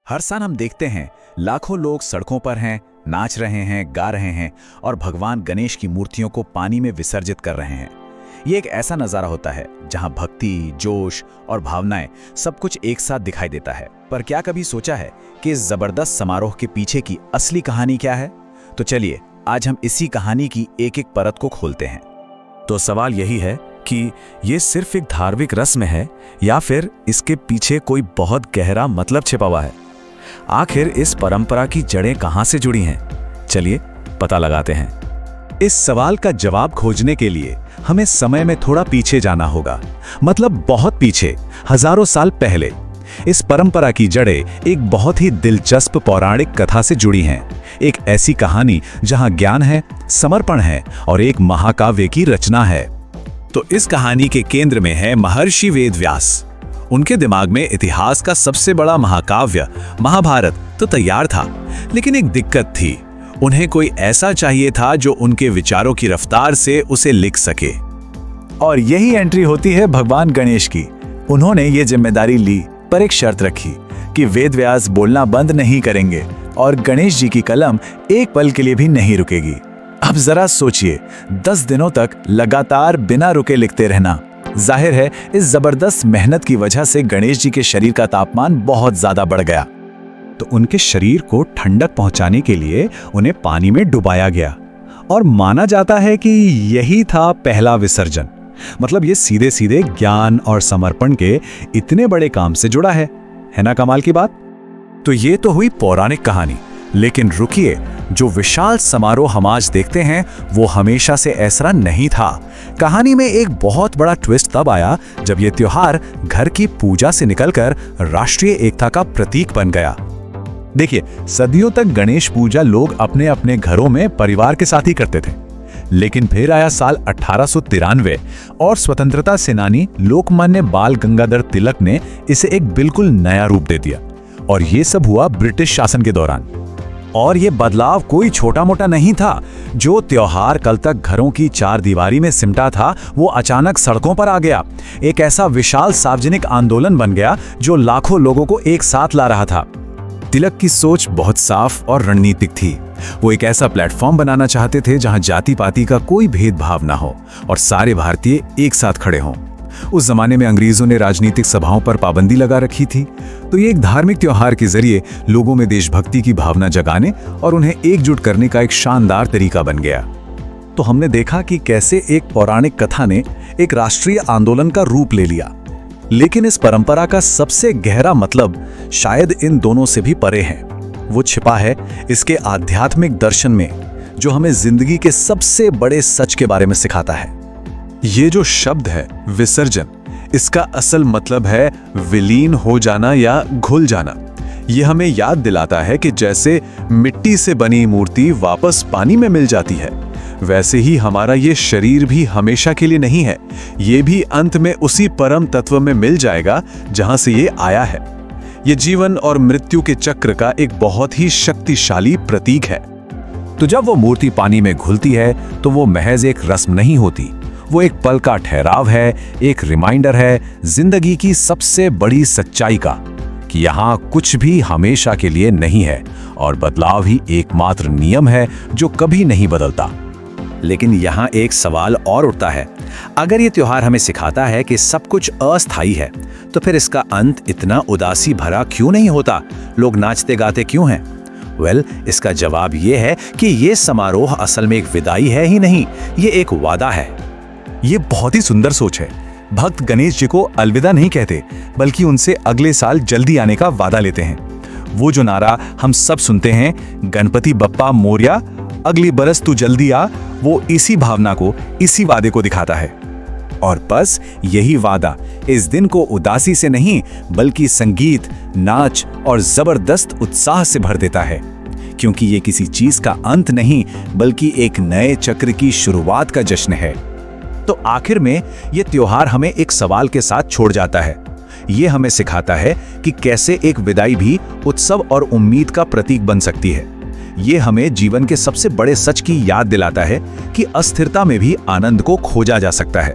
हर साल हम देखते हैं लाखों लोग सड़कों पर हैं, नाच रहे हैं, गा रहे हैं और भगवान गणेश की मूर्तियों को पानी में विसर्जित कर रहे हैं। ये एक ऐसा नज़ारा होता है जहां भक्ति, जोश और भावनाएं सब कुछ एक साथ दिखाई देता है। पर क्या कभी सोचा है कि इस जबरदस्त समारोह के पीछे की असली कहानी क्या है? तो चलिए आज हम इसी कहानी की एक एक परत को खोलते हैं। तो सवाल यही है कि ये सिर्फ एक धार्मिक रस्म है या फिर इसके पीछे कोई बहुत गहरा मतलब छिपा हुआ है। आखिर इस परंपरा की जड़ें कहां से जुड़ी हैं? चलिए पता लगाते हैं। इस सवाल का जवाब खोजने के लिए हमें समय में थोड़ा पीछे जाना होगा, मतलब बहुत पीछे, हजारों साल पहले। इस परंपरा की जड़ें एक बहुत ही दिलचस्प पौराणिक कथा से जुड़ी हैं। एक ऐसी कहानी जहां ज्ञान है, समर्पण है और एक महाकाव्य की रचना है। तो इस कहानी के केंद्र में है महर्षि वेदव्यास। उनके दिमाग में इतिहास का सबसे बड़ा महाकाव्य महाभारत तो तैयार था, लेकिन एक दिक्कत थी। उन्हें कोई ऐसा चाहिए था जो उनके विचारों की रफ्तार से उसे लिख सके। और यही एंट्री होती है भगवान गणेश की। उन्होंने ये जिम्मेदारी ली, पर एक शर्त रखी कि वेदव्यास बोलना बंद नहीं करेंगे और गणेश जी की कलम एक पल के लिए भी नहीं रुकेगी। अब जरा सोचिए, 10 दिनों तक लगातार बिना रुके लिखते रहना। जाहिर है इस जबरदस्त मेहनत की वजह से गणेश जी के शरीर का तापमान बहुत ज्यादा बढ़ गया। तो उनके शरीर को ठंडक पहुंचाने के लिए उन्हें पानी में डुबाया गया और माना जाता है कि यही था पहला विसर्जन। मतलब ये सीधे सीधे ज्ञान और समर्पण के इतने बड़े काम से जुड़ा है ना कमाल की बात? तो ये तो हुई पौराणिक कहानी, लेकिन रुकिए, जो विशाल समारोह हम आज देखते हैं वो हमेशा से ऐसा नहीं था। कहानी में एक बहुत बड़ा ट्विस्ट तब आया जब ये त्योहार घर की पूजा से निकलकर राष्ट्रीय एकता का प्रतीक बन गया। देखिए, सदियों तक गणेश पूजा लोग अपने अपने घरों में परिवार के साथ ही करते थे, लेकिन फिर आया साल 1893 और स्वतंत्रता सेनानी लोकमान्य बाल गंगाधर तिलक ने इसे एक बिल्कुल नया रूप दे दिया। और ये सब हुआ ब्रिटिश शासन के दौरान। और ये बदलाव कोई छोटा मोटा नहीं था। जो त्योहार कल तक घरों की चार दीवारी में सिमटा था, वो अचानक सड़कों पर आ गया। एक ऐसा विशाल सार्वजनिक आंदोलन बन गया जो लाखों लोगों को एक साथ ला रहा था। तिलक की सोच बहुत साफ और रणनीतिक थी। वो एक ऐसा प्लेटफॉर्म बनाना चाहते थे जहां जाति पाति का कोई भेदभाव ना हो और सारे भारतीय एक साथ खड़े हों। उस जमाने में अंग्रेजों ने राजनीतिक सभाओं पर पाबंदी लगा रखी थी, तो ये एक धार्मिक त्योहार के जरिए लोगों में देशभक्ति की भावना जगाने और उन्हें एकजुट करने का एक शानदार तरीका बन गया। तो हमने देखा कि कैसे एक पौराणिक कथा ने एक राष्ट्रीय आंदोलन का रूप ले लिया। लेकिन इस परंपरा का सबसे गहरा मतलब शायद इन दोनों से भी परे है। वो छिपा है इसके आध्यात्मिक दर्शन में, जो हमें जिंदगी के सबसे बड़े सच के बारे में सिखाता है। ये जो शब्द है विसर्जन, इसका असल मतलब है विलीन हो जाना या घुल जाना। ये हमें याद दिलाता है कि जैसे मिट्टी से बनी मूर्ति वापस पानी में मिल जाती है, वैसे ही हमारा ये शरीर भी हमेशा के लिए नहीं है। ये भी अंत में उसी परम तत्व में मिल जाएगा जहां से ये आया है। ये जीवन और मृत्यु के चक्र का एक बहुत ही शक्तिशाली प्रतीक है। तो जब वो मूर्ति पानी में घुलती है तो वो महज एक रस्म नहीं होती, वो एक पल का ठहराव है, एक रिमाइंडर है जिंदगी की सबसे बड़ी सच्चाई का, कि यहाँ कुछ भी हमेशा के लिए नहीं है और बदलाव ही एकमात्र नियम है जो कभी नहीं बदलता। लेकिन यहाँ एक सवाल और उठता है, अगर ये त्योहार हमें सिखाता है कि सब कुछ अस्थायी है, तो फिर इसका अंत इतना उदासी भरा क्यों नहीं होता? लोग नाचते गाते क्यों हैं? इसका जवाब ये है कि ये समारोह असल में एक विदाई है ही नहीं, ये एक वादा है। ये बहुत ही सुंदर सोच है। भक्त गणेश जी को अलविदा नहीं कहते, बल्कि उनसे अगले साल जल्दी आने का वादा लेते हैं। वो जो नारा हम सब सुनते हैं, गणपति बप्पा मोरया, अगली बरस तू जल्दी आ, वो इसी भावना को, इसी वादे को दिखाता है। और बस यही वादा इस दिन को उदासी से नहीं, बल्कि संगीत, नाच और जबरदस्त उत्साह से भर देता है, क्योंकि ये किसी चीज का अंत नहीं, बल्कि एक नए चक्र की शुरुआत का जश्न है। तो आखिर में ये त्योहार हमें एक सवाल के साथ छोड़ जाता है। ये हमें सिखाता है कि कैसे एक विदाई भी उत्सव और उम्मीद का प्रतीक बन सकती है। ये हमें जीवन के सबसे बड़े सच की याद दिलाता है कि अस्थिरता में भी आनंद को खोजा जा सकता है।